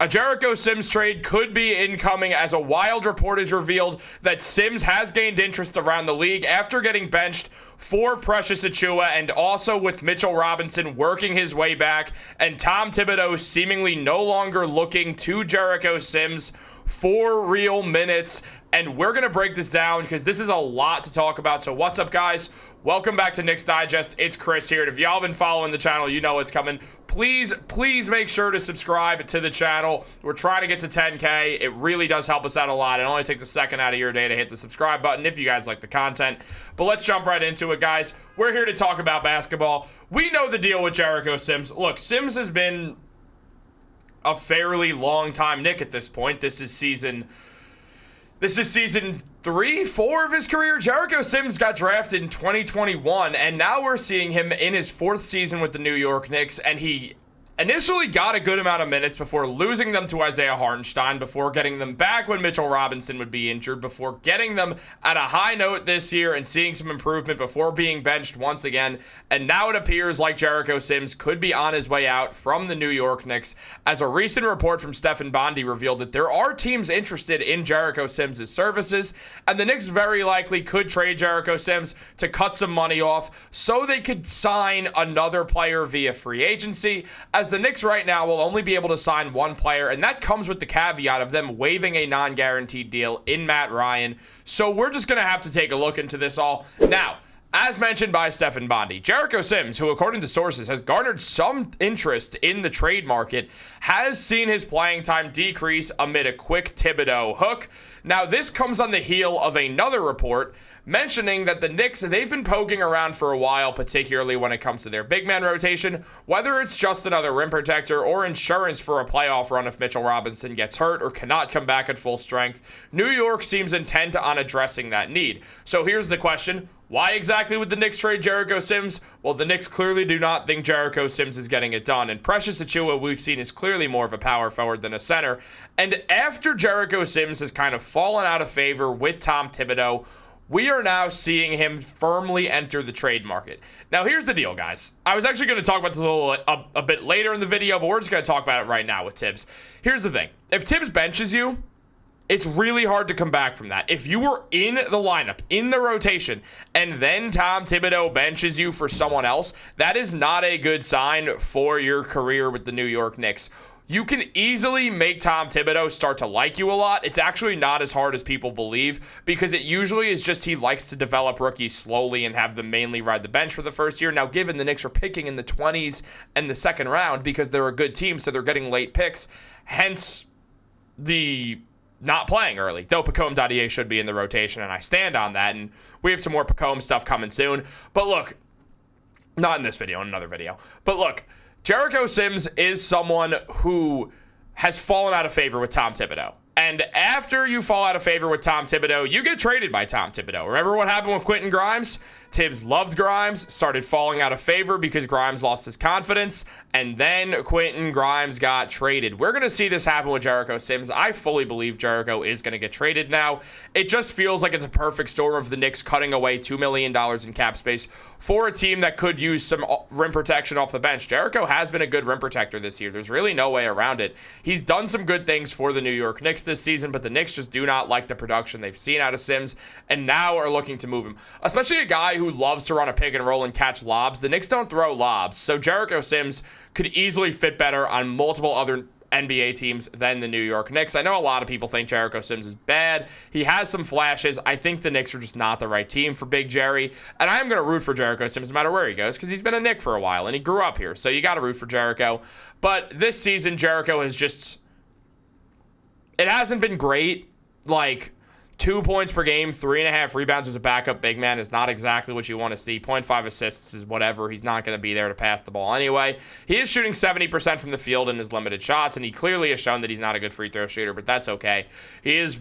A Jericho Sims trade could be incoming as a wild report has revealed that Sims has gained interest around the league after getting benched for Precious Achiuwa, and also with Mitchell Robinson working his way back and Tom Thibodeau seemingly no longer looking to Jericho Sims for real minutes. And we're going to break this down because this is a lot to talk about. So what's up, guys? Welcome back to Knicks Digest. It's Chris here. And if y'all been following the channel, you know what's coming. Please make sure to subscribe to the channel. We're trying to get to 10K. It really does help us out a lot. It only takes a second out of your day to hit the subscribe button if you guys like the content. But let's jump right into it, guys. We're here to talk about basketball. We know the deal with Jericho Sims. Look, Sims has been a fairly long time Knick at this point. This is season 3, 4 of his career. Jericho Sims got drafted in 2021, and now we're seeing him in his 4th season with the New York Knicks, and he initially got a good amount of minutes before losing them to Isaiah Hartenstein, before getting them back when Mitchell Robinson would be injured, before getting them at a high note this year and seeing some improvement before being benched once again. And now it appears like Jericho Sims could be on his way out from the New York Knicks, as a recent report from Stefan Bondy revealed that there are teams interested in Jericho Sims' services, and the Knicks very likely could trade Jericho Sims to cut some money off so they could sign another player via free agency, as the Knicks right now will only be able to sign one player, and that comes with the caveat of them waiving a non-guaranteed deal in Matt Ryan. So we're just going to have to take a look into this all. Now, as mentioned by Stefan Bondy, Jericho Sims, who according to sources has garnered some interest in the trade market, has seen his playing time decrease amid a quick Thibodeau hook. Now, this comes on the heel of another report mentioning that the Knicks, they've been poking around for a while, particularly when it comes to their big man rotation, whether it's just another rim protector or insurance for a playoff run if Mitchell Robinson gets hurt or cannot come back at full strength. New York seems intent on addressing that need. So here's the question. Why exactly would the Knicks trade Jericho Sims? Well, the Knicks clearly do not think Jericho Sims is getting it done. And Precious Achiuwa, we've seen, is clearly more of a power forward than a center. And after Jericho Sims has kind of fallen out of favor with Tom Thibodeau, we are now seeing him firmly enter the trade market. Now, here's the deal, guys. I was actually going to talk about this a bit later in the video, but we're just going to talk about it right now with Tibbs. Here's the thing. If Tibbs benches you, it's really hard to come back from that. If you were in the lineup, in the rotation, and then Tom Thibodeau benches you for someone else, that is not a good sign for your career with the New York Knicks. You can easily make Tom Thibodeau start to like you a lot. It's actually not as hard as people believe, because it usually is just he likes to develop rookies slowly and have them mainly ride the bench for the first year. Now, given the Knicks are picking in the 20s and the second round because they're a good team, so they're getting late picks, hence the not playing early, though Pacome should be in the rotation, and I stand on that, and we have some more Pacome stuff coming soon. But look, not in this video, in another video. But look, Jericho Sims is someone who has fallen out of favor with Tom Thibodeau. And after you fall out of favor with Tom Thibodeau, you get traded by Tom Thibodeau. Remember what happened with Quentin Grimes? Tibbs loved Grimes, started falling out of favor because Grimes lost his confidence, and then Quentin Grimes got traded. We're going to see this happen with Jericho Sims. I fully believe Jericho is going to get traded now. It just feels like it's a perfect storm of the Knicks cutting away $2 million in cap space for a team that could use some rim protection off the bench. Jericho has been a good rim protector this year. There's really no way around it. He's done some good things for the New York Knicks this season, but the Knicks just do not like the production they've seen out of Sims, and now are looking to move him. Especially a guy who loves to run a pick and roll and catch lobs. The Knicks don't throw lobs, so Jericho Sims could easily fit better on multiple other NBA teams than the New York Knicks. I know a lot of people think Jericho Sims is bad. He has some flashes. I think the Knicks are just not the right team for Big Jerry, and I am going to root for Jericho Sims no matter where he goes, because he's been a Knick for a while, and he grew up here, so you got to root for Jericho. But this season, Jericho has just... it hasn't been great. Like, 2 points per game, 3.5 rebounds as a backup big man is not exactly what you want to see. 0.5 assists is whatever. He's not going to be there to pass the ball anyway. He is shooting 70% from the field in his limited shots, and he clearly has shown that he's not a good free throw shooter, but that's okay. He is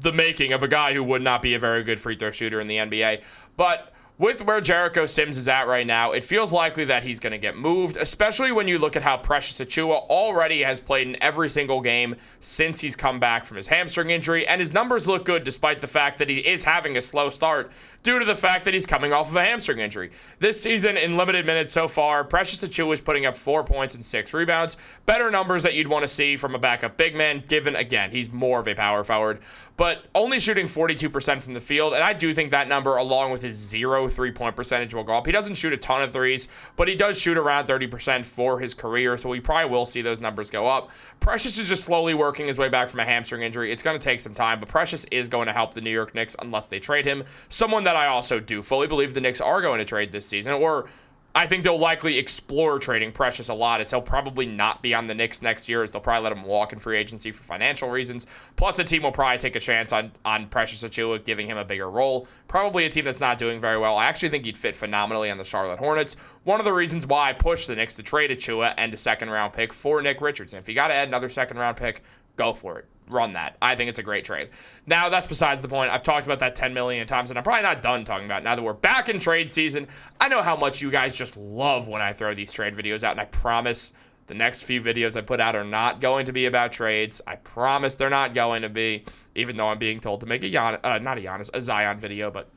the making of a guy who would not be a very good free throw shooter in the NBA. But with where Jericho Sims is at right now, it feels likely that he's going to get moved, especially when you look at how Precious Achiuwa already has played in every single game since he's come back from his hamstring injury, and his numbers look good despite the fact that he is having a slow start due to the fact that he's coming off of a hamstring injury. This season, in limited minutes so far, Precious Achiuwa is putting up 4 points and 6 rebounds, better numbers that you'd want to see from a backup big man, given, again, he's more of a power forward, but only shooting 42% from the field, and I do think that number, along with his 0 3-point percentage, will go up. He doesn't shoot a ton of threes, but he does shoot around 30% for his career, so we probably will see those numbers go up. Precious is just slowly working his way back from a hamstring injury. It's going to take some time, but Precious is going to help the New York Knicks unless they trade him. Someone that I also do fully believe the Knicks are going to trade this season, or I think they'll likely explore trading Precious a lot, as he'll probably not be on the Knicks next year, as they'll probably let him walk in free agency for financial reasons. Plus, a team will probably take a chance on Precious Achiuwa, giving him a bigger role. Probably a team that's not doing very well. I actually think he'd fit phenomenally on the Charlotte Hornets. One of the reasons why I pushed the Knicks to trade Achiuwa and a second-round pick for Nick Richardson. If you got to add another second-round pick, go for it. Run that. I think it's a great trade. Now, that's besides the point. I've talked about that 10 million times, and I'm probably not done talking about it. Now that we're back in trade season, I know how much you guys just love when I throw these trade videos out, and I promise the next few videos I put out are not going to be about trades. I promise they're not going to be, even though I'm being told to make a Zion video, but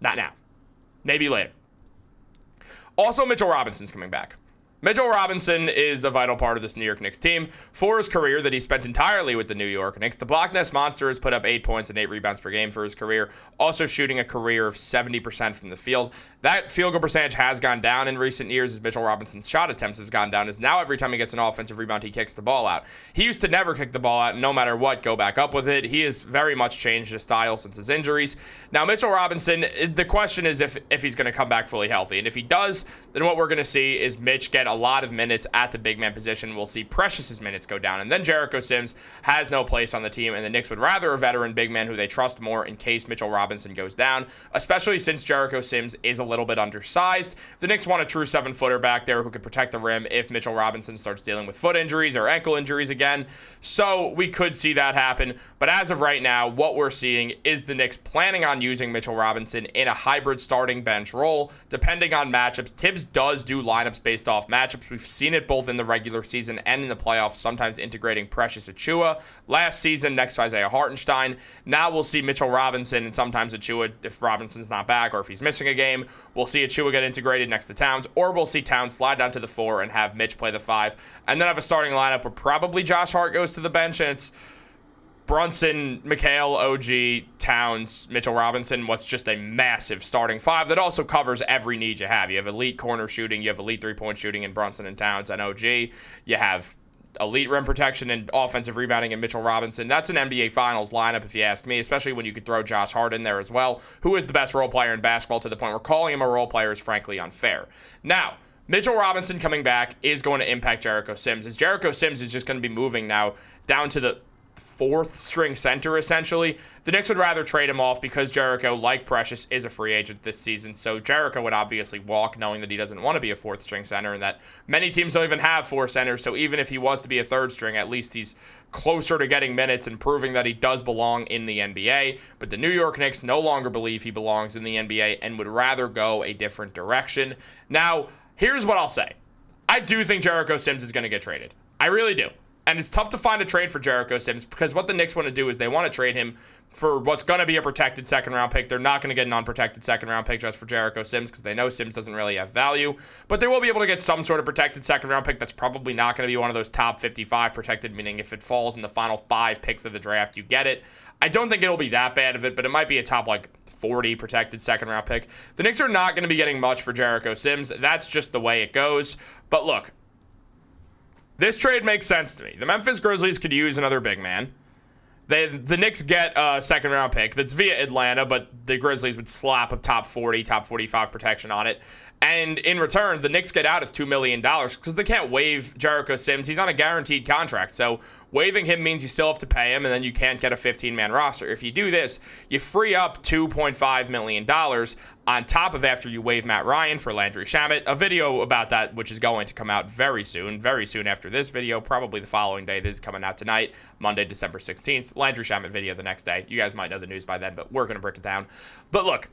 not now. Maybe later. Also, Mitchell Robinson's coming back. Mitchell Robinson is a vital part of this New York Knicks team. For his career that he spent entirely with the New York Knicks, the Block Nest Monster has put up 8 points and 8 rebounds per game for his career, also shooting a career of 70% from the field. That field goal percentage has gone down in recent years as Mitchell Robinson's shot attempts have gone down, as now every time he gets an offensive rebound, he kicks the ball out. He used to never kick the ball out, and no matter what, go back up with it. He has very much changed his style since his injuries. Now, Mitchell Robinson, the question is if he's going to come back fully healthy, and if he does, then what we're going to see is Mitch get a lot of minutes at the big man position. We'll see Precious's minutes go down, and then Jericho Sims has no place on the team, and the Knicks would rather a veteran big man who they trust more in case Mitchell Robinson goes down, especially since Jericho Sims is a little bit undersized. The Knicks want a true 7-footer back there who can protect the rim if Mitchell Robinson starts dealing with foot injuries or ankle injuries again, so we could see that happen. But as of right now, what we're seeing is the Knicks planning on using Mitchell Robinson in a hybrid starting bench role, depending on matchups. Tibbs does do lineups based off matchups. We've seen it both in the regular season and in the playoffs, sometimes integrating Precious Achiuwa. Last season, next to Isaiah Hartenstein. Now we'll see Mitchell Robinson and sometimes Achiuwa if Robinson's not back or if he's missing a game. We'll see Achiuwa get integrated next to Towns, or we'll see Towns slide down to the 4 and have Mitch play the 5. And then have a starting lineup where probably Josh Hart goes to the bench, and it's Brunson, McHale, OG, Towns, Mitchell Robinson, what's just a massive starting 5 that also covers every need you have. You have elite corner shooting, you have elite 3-point shooting in Brunson and Towns and OG, you have elite rim protection and offensive rebounding in Mitchell Robinson. That's an NBA Finals lineup, if you ask me, especially when you could throw Josh Hart in there as well, who is the best role player in basketball, to the point where calling him a role player is frankly unfair. Now, Mitchell Robinson coming back is going to impact Jericho Sims, as Jericho Sims is just going to be moving now down to the 4th string center, essentially. The Knicks would rather trade him off because Jericho, like Precious, is a free agent this season, so Jericho would obviously walk knowing that he doesn't want to be a 4th string center, and that many teams don't even have 4 centers, so even if he was to be a 3rd string, at least he's closer to getting minutes and proving that he does belong in the NBA. But the New York Knicks no longer believe he belongs in the NBA and would rather go a different direction. Now, here's what I'll say. I do think Jericho Sims is going to get traded. I really do. And it's tough to find a trade for Jericho Sims because what the Knicks want to do is they want to trade him for what's going to be a protected second-round pick. They're not going to get an unprotected second-round pick just for Jericho Sims because they know Sims doesn't really have value. But they will be able to get some sort of protected second-round pick that's probably not going to be one of those top 55 protected, meaning if it falls in the final 5 picks of the draft, you get it. I don't think it'll be that bad of it, but it might be a top, 40 protected second-round pick. The Knicks are not going to be getting much for Jericho Sims. That's just the way it goes. But look, this trade makes sense to me. The Memphis Grizzlies could use another big man. The Knicks get a second-round pick that's via Atlanta, but the Grizzlies would slap a top 40, top 45 protection on it. And in return, the Knicks get out of $2 million because they can't waive Jericho Sims. He's on a guaranteed contract, so waiving him means you still have to pay him, and then you can't get a 15-man roster. If you do this, you free up $2.5 million on top of after you waive Matt Ryan for Landry Shamet. A video about that, which is going to come out very soon after this video, probably the following day. This is coming out tonight, Monday, December 16th. Landry Shamet video the next day. You guys might know the news by then, but we're going to break it down. But look,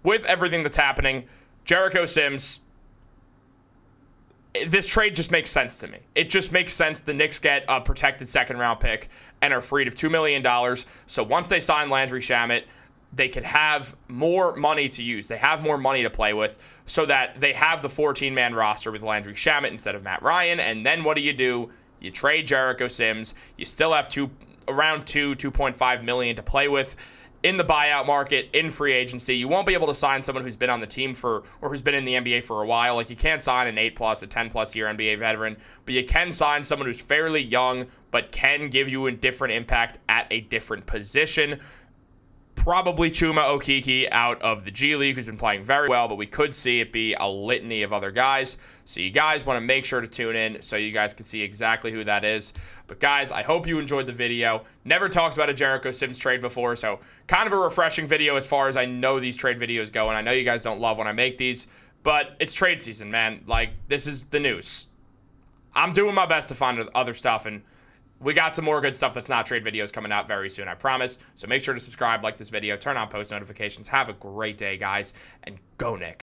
with everything that's happening, Jericho Sims, this trade just makes sense to me. It just makes sense. The Knicks get a protected second-round pick and are freed of $2 million. So once they sign Landry Shamet, they can have more money to use. They have more money to play with so that they have the 14-man roster with Landry Shamet instead of Matt Ryan. And then what do? You trade Jericho Sims. You still have around $2.5 million to play with in the buyout market, in free agency. You won't be able to sign someone who's been on the team or who's been in the NBA for a while. Like, you can't sign an 8+, a 10+ year NBA veteran, but you can sign someone who's fairly young, but can give you a different impact at a different position. Probably Chuma Okeke out of the G League, who's been playing very well, but we could see it be a litany of other guys. So you guys want to make sure to tune in so you guys can see exactly who that is. But guys, I hope you enjoyed the video. Never talked about a Jericho Sims trade before, so kind of a refreshing video as far as I know these trade videos go, and I know you guys don't love when I make these, but it's trade season, man. Like, this is the news. I'm doing my best to find other stuff, and we got some more good stuff that's not trade videos coming out very soon, I promise. So make sure to subscribe, like this video, turn on post notifications. Have a great day, guys, and go Knicks.